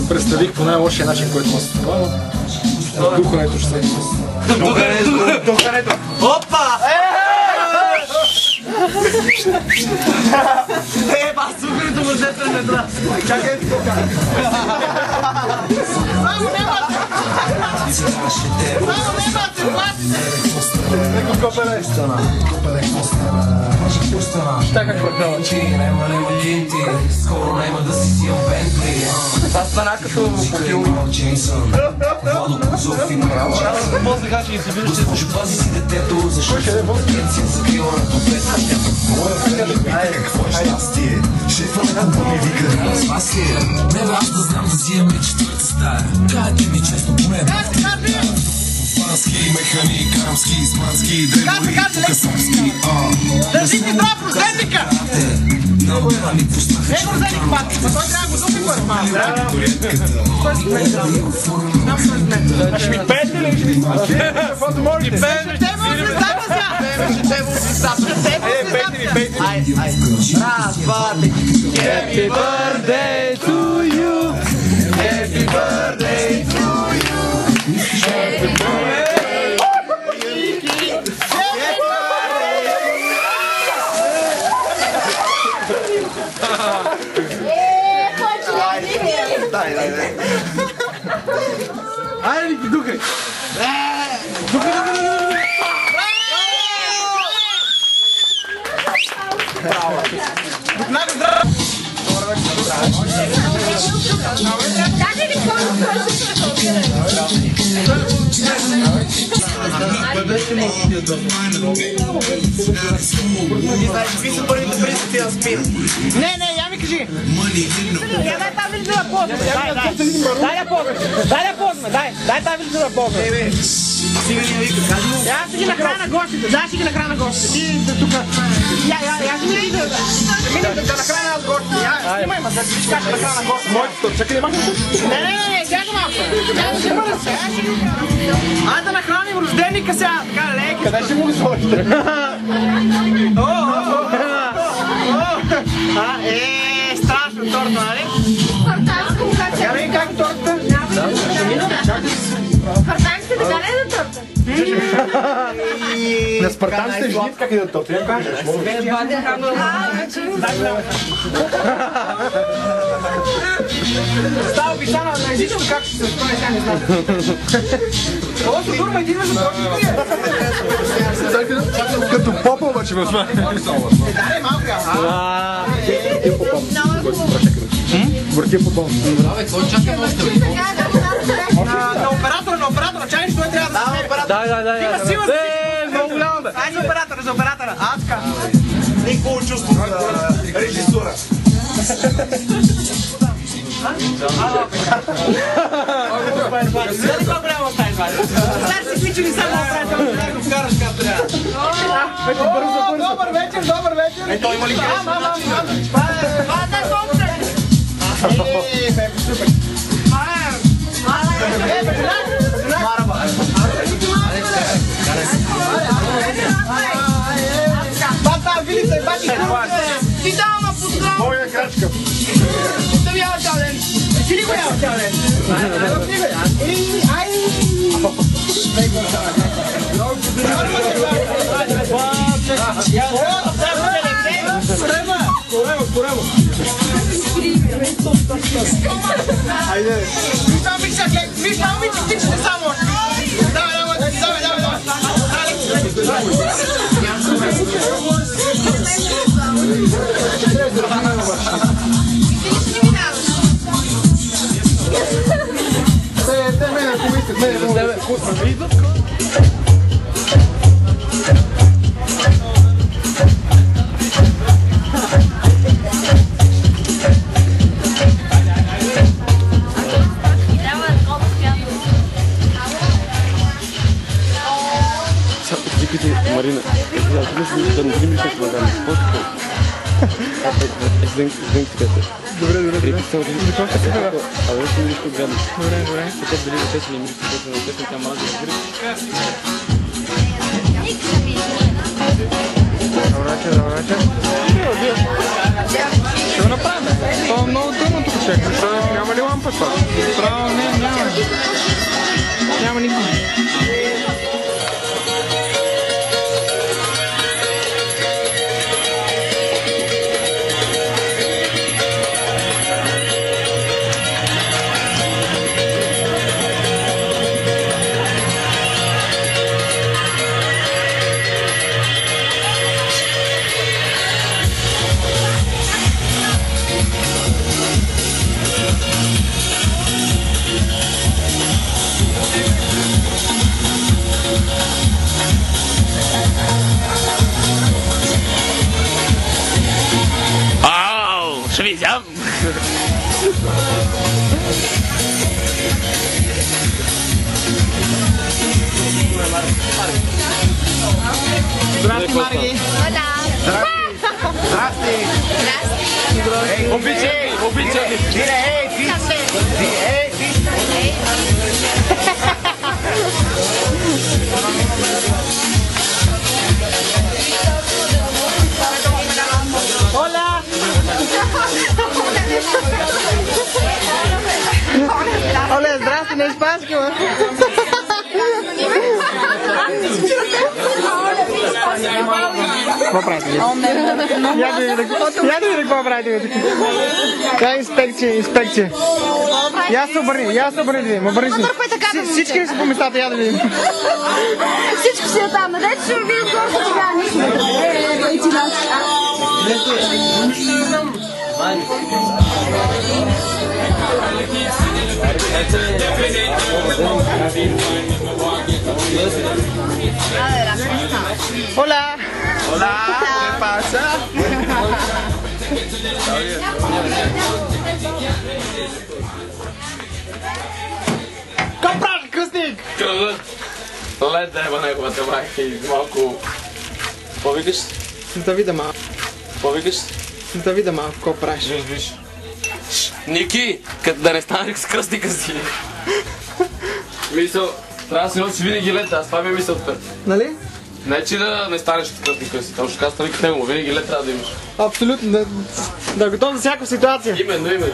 Представих по най-лошия начин, който може да се това, но духането ще се... Духането! Опа! Ба, сухарито му се тръгне. Чакай тук. Само нема! Само нема! Неко копеле! Šta как прокрава? Това стана като попил. После как ще ги си виждаш, ще пази си детето, защото ще какво е щастие? Шефа на купа ми вика спасие. Не бе, аз да знам да взимаме четвърта стая. Кажете ми честно, поне Фански, механик, карамски, смански, древоли, касамски. Държи ти това прозенника! Него розеник пати, но той трябва да го дупи първо малко. Ще ми пеете ли? Ще ми спасите? Каквото можете? Ще те му звездата сега! Ще те му звездата! Пейте ми! Раз, два, три! Happy birthday to you! Happy birthday to you! Happy birthday! Айде ли ги духай! Духай! Браво! Много здраво! Какви са първите призити на спин? Не, я ми кажи! Я дай тази вилица да ползваме! Дай да ползваме! Дай тази вилица да ползваме! Стига ни вика, кажи му! Я ще ги нахрана на гостите! Дай ще ги нахрана на гостите! Ти тук... Я ще ми да нахрана на гостите! Снимай, ма да си как да нахрана на гостите! Моето, чакай ли махнете? Не, чакай малко! Айде да нахраним рожденика сега, така леки! Къде ще му го сложите? Страшно торта, нали? Я виж как торта? Спартанците така не е да торта? На спартанците виждат как идат торта. Я кажеш, Става писана на езичко как ще се справи, сега не знам. Това се турма и ти идваш за тортите. като попа обаче ме сме. Дай малка. Върти по дом. На оператора, чай, що трябва да се смее. Дай. Има сила за всичко. Много голямо бе. Ай за оператора. Адка. Никакво чувство за режисура. Дали по-голямо оставиш, Валя? Сега си свичали само оператора, да го вкараш както трябва. Добър вечер. Ето има ли греша? Бата, вилица и бати курите! Ти дава на подграм! Моя крачка. Да ви ява цял ден! Ти ли го ява цял ден? Ай! Коремо! Айде! Виж там обича птичите само! Давай! Те мене помислят, мене мога да се кусвам. Marina, да не взимиш на килограми. Добре. Приписал да не просто сега. А да си мириш килограми. Добре. Така дали да се не мириш килограми, тя мала да разбира. Добре. Ще го направим. Това е много трудно тук, човек. Защо няма ли лампа това? Право, не, няма. Няма никой. Швизям! Здрасти, Марги! Здрасти! Обичай! Hola! Hola, здрасти, не изпашки, ма! Какво правите? Я да видя какво правите. Тя инспекция. Я се обърни, Всички ли са по местата, я да видим. Всички си е там, надето ще ви отгорда сега, нищо. Hola! Hola, ¿qué pasa? Какво правиш, кръстник? Кръгът! Лед да еба неговата майка и малко... Какво викаш? Да видя малко. Какво викаш? Да видя малко, какво правиш. Виж. Ники, като да не станеш с кръстника си. Мисъл, трябва да си носи винаги лед, аз това ми е мисълта. Нали? Не, че да не станеш с кръстника си, точно казвам като него, винаги лед трябва да имаш. Абсолютно, да готов за всяка ситуация. Именно.